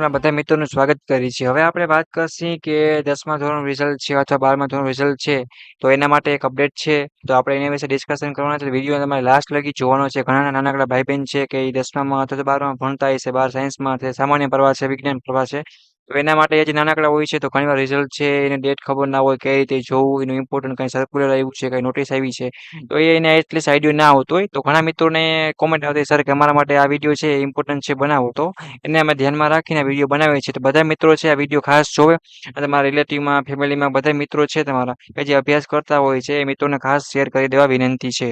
ચેનલમાં બધા મિત્રોનું સ્વાગત કરીએ છીએ. હવે આપણે વાત કરશી કે 10મા ધોરણનું રિઝલ્ટ છે અથવા 12મા ધોરણનું રિઝલ્ટ છે, તો એના માટે એક અપડેટ છે. તો આપણે એના વિશે ડિસ્કશન કરવાના છે. વિડીયો તમારે લાસ્ટ લગી જોવાનો છે. ઘણા નાનકડા ભાઈ-બહેન છે કે એ 10મામાં અથવા તો 12માં ભણતા હશે, 12 સાયન્સમાં છે, સામાન્ય પ્રવાહ છે, વિજ્ઞાન પ્રવાહ છે. તો એના માટે જે નાનકડા હોય છે તો ઘણીવાર રિઝલ્ટ છે એને ડેટ ખબર ના હોય, કઈ રીતે જોવું, એનું ઇમ્પોર્ટન્ટ કંઈ સર્ક્યુલર આવ્યું છે, કંઈ નોટિસ આવી છે, તો એને એટલીસ્ટ આઈડિયા ના આવતો હોય. તો ઘણા મિત્રોને કોમેન્ટ આવતી, સર કે અમારા માટે આ વિડીયો છે ઇમ્પોર્ટન્ટ છે, બનાવો. તો એને અમે ધ્યાનમાં રાખીને વિડીયો બનાવીએ છીએ. તો બધા મિત્રો છે આ વિડીયો ખાસ જોવે અને તમારા રિલેટિવમાં, ફેમિલીમાં બધા મિત્રો છે તમારા કે જે અભ્યાસ કરતા હોય છે એ મિત્રોને ખાસ શેર કરી દેવા વિનંતી છે.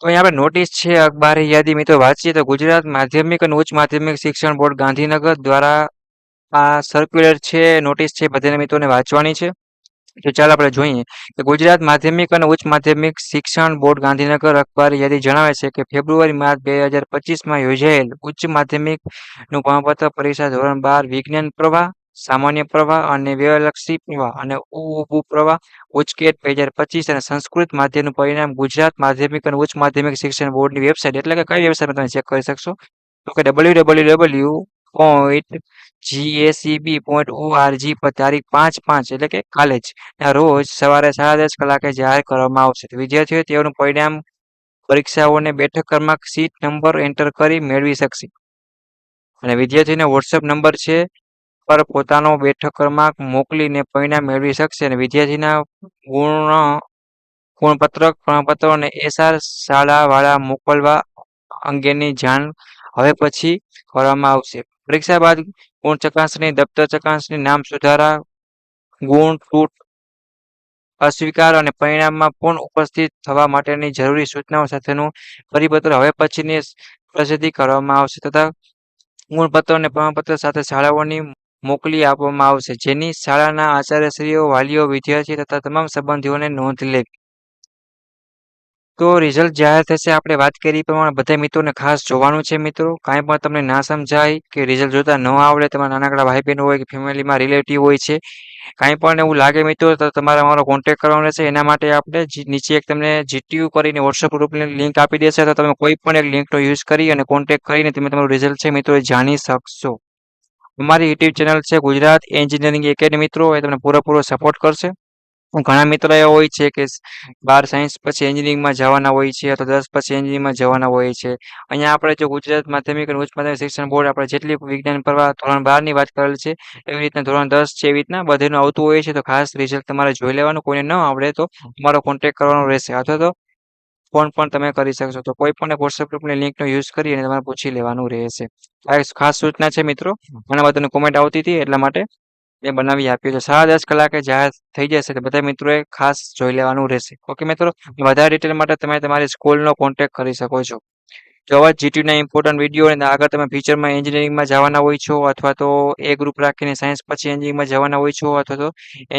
તો અહીંયા આપણે નોટિસ છે અખબારી યાદી મિત્રો વાંચીએ તો ગુજરાત માધ્યમિક અને ઉચ્ચ માધ્યમિક શિક્ષણ બોર્ડ ગાંધીનગર દ્વારા આ સર્ક્યુલર છે, નોટિસ છે, બધાને મિત્રોને વાંચવાની છે. તો ચાલો આપણે જોઈએ કે ગુજરાત માધ્યમિક અને ઉચ્ચ માધ્યમિક શિક્ષણ બોર્ડ ગાંધીનગર અખબાર યાદી જણાવે છે કે ફેબ્રુઆરી માર્ચ 2025માં યોજાયેલ ઉચ્ચ માધ્યમિકનું પ્રમાણપત્ર પરીક્ષા ધોરણ 12 વિજ્ઞાન પ્રવાહ, સામાન્ય પ્રવાહ અને વ્યયલક્ષી પ્રવાહ અને ઉપુ પ્રવાહ ઉચ્ચકેટ 2025 અને સંસ્કૃત માધ્યમનું પરિણામ ગુજરાત માધ્યમિક અને ઉચ્ચ માધ્યમિક શિક્ષણ બોર્ડની વેબસાઇટ, એટલે કે કઈ વેબસાઇટમાં તમે ચેક કરી શકશો, તો કે www.gacb.org પર તારીખ 5/5 એટલે કે કાલે જ ના રોજ સવારે 10:30 કલાકે જાહેર કરવામાં આવશે. તો વિદ્યાર્થીઓએ તેઓનું પરિણામ પરીક્ષાઓને બેઠક ક્રમાંક સીટ નંબર એન્ટર કરી મેળવી શકશે. અને વિદ્યાર્થીનો વોટ્સએપ નંબર છે પર પોતાનો બેઠક ક્રમાંક મોકલીને પરિણામ મેળવી શકશે. અને વિદ્યાર્થીના ગુણપત્રક, પ્રમાણપત્ર અને એસઆર શાળાવાળા મોકલવા અંગેની જાણ હવે પછી કરવામાં આવશે. પરીક્ષા બાદ ગુણ ચકાસણી, દફતર ચકાસણી, નામ સુધારા, ગુણ તૂટ અસ્વીકાર અને પરિણામમાં પૂર્ણ ઉપસ્થિત થવા માટેની જરૂરી સૂચનાઓ સાથેનું પરિપત્ર હવે પછીની પ્રસિદ્ધિ કરવામાં આવશે તથા ગુણપત્ર અને પ્રમાણપત્ર સાથે શાળાઓની મોકલી આપવામાં આવશે, જેની શાળાના આચાર્યશ્રીઓ, વાલીઓ, વિદ્યાર્થી તથા તમામ સંબંધીઓને નોંધ લેવી. તો રિઝલ્ટ જાહેર થશે. આપણે વાત કરી એ પ્રમાણે બધા મિત્રોને ખાસ જોવાનું છે. મિત્રો કાંઈ પણ તમને ના સમજાય કે રિઝલ્ટ જોતા ન આવડે, તમારા નાનકડા ભાઈ બહેન હોય કે ફેમિલીમાં રિલેટિવ હોય છે, કાંઈ પણ એવું લાગે મિત્રો તો તમારે અમારો કોન્ટેક્ટ કરવાનો રહેશે. એના માટે આપણે નીચે એક તમને જીટીયુ કરીને વોટ્સઅપ ગ્રુપની લિંક આપી દેશે, તો તમે કોઈ પણ એક લિંકનો યુઝ કરી અને કોન્ટેક્ટ કરીને તમે તમારું રિઝલ્ટ છે મિત્રો જાણી શકશો. અમારી યુટ્યુબ ચેનલ છે ગુજરાત એન્જિનિયરિંગ એકેડમી મિત્રો, એ તમને પૂરેપૂરો સપોર્ટ કરશે. ઘણા મિત્રો એવા હોય છે કે 12 સાયન્સ પછી એન્જિનિયરિંગમાં જવાના હોય છે અથવા 10 પછી એન્જિનિયરિંગમાં જવાના હોય છે. અહીંયા આપણે જો ગુજરાત માધ્યમિક અને ઉચ્ચ માધ્યમિક શિક્ષણ બોર્ડ આપણે જેટલી વિજ્ઞાન પ્રવાહ ધોરણ 12 ની વાત કરેલ છે, એવી રીતના ધોરણ 10 છે, એવી રીતના બધાનું આવતું હોય છે. તો ખાસ રિઝલ્ટ તમારે જોઈ લેવાનું. કોઈને ન આવડે તો તમારો કોન્ટેક્ટ કરવાનો રહેશે અથવા તો ફોન પણ તમે કરી શકશો. તો કોઈ પણ વોટ્સએપ ગ્રુપની લિંકનો યુઝ કરી અને તમારે પૂછી લેવાનું રહેશે. આ એક ખાસ સૂચના છે મિત્રો, ઘણા બધાની કોમેન્ટ આવતી હતી એટલા માટે મેં બનાવી આપ્યું છે. 10:30 કલાકે જાહેર થઈ જશે તો બધા મિત્રોએ ખાસ જોઈ લેવાનું રહેશે. ઓકે મિત્રો, વધારે ડિટેલ માટે તમે તમારી સ્કૂલનો કોન્ટેક્ટ કરી શકો છો. જો આવા જીટીયુના ઇમ્પોર્ટન્ટ વિડીયો અને આગળ તમે ફ્યુચરમાં એન્જિનિયરિંગમાં જવાના હોય છો અથવા તો એ ગ્રુપ રાખીને સાયન્સ પછી એન્જિનિયરિંગમાં જવાના હોય છો અથવા તો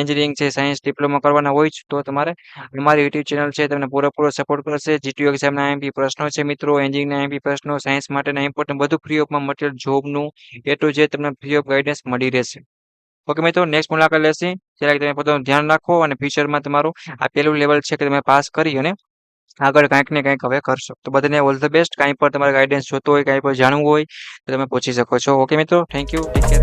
એન્જિનિયરિંગ છે, સાયન્સ ડિપ્લોમા કરવાના હોય છો, તો તમારે અમારી યુટ્યુબ ચેનલ છે તમને પૂરેપૂરો સપોર્ટ કરશે. જીટીયુ એક્ઝામના આઈએમપી પ્રશ્નો છે મિત્રો, એન્જિનિયરિંગના આઈએમપી પ્રશ્નો, સાયન્સ માટેના ઇમ્પોર્ટન્ટ બધું ફ્રી ઓફમાં મટીરિયલ જોબનું એ ટુ ઝેડ તમને ફ્રી ઓફ ગાઈડન્સ મળી રહેશે. ઓકે મિત્રો, નેક્સ્ટ મુલાકાત લેશે ત્યારે તમે પોતાનું ધ્યાન રાખો અને ફ્યુચરમાં તમારું આ પહેલું લેવલ છે કે તમે પાસ કરી અને આગળ કંઈક ને કંઈક હવે કરશો. તો બધાને ઓલ ધ બેસ્ટ. કાંઈ પણ તમારે ગાઈડન્સ જોતો હોય, કાંઈ પણ જાણવું હોય તો તમે પૂછી શકો છો. ઓકે મિત્રો, થેન્ક યુ, ટેક કેર.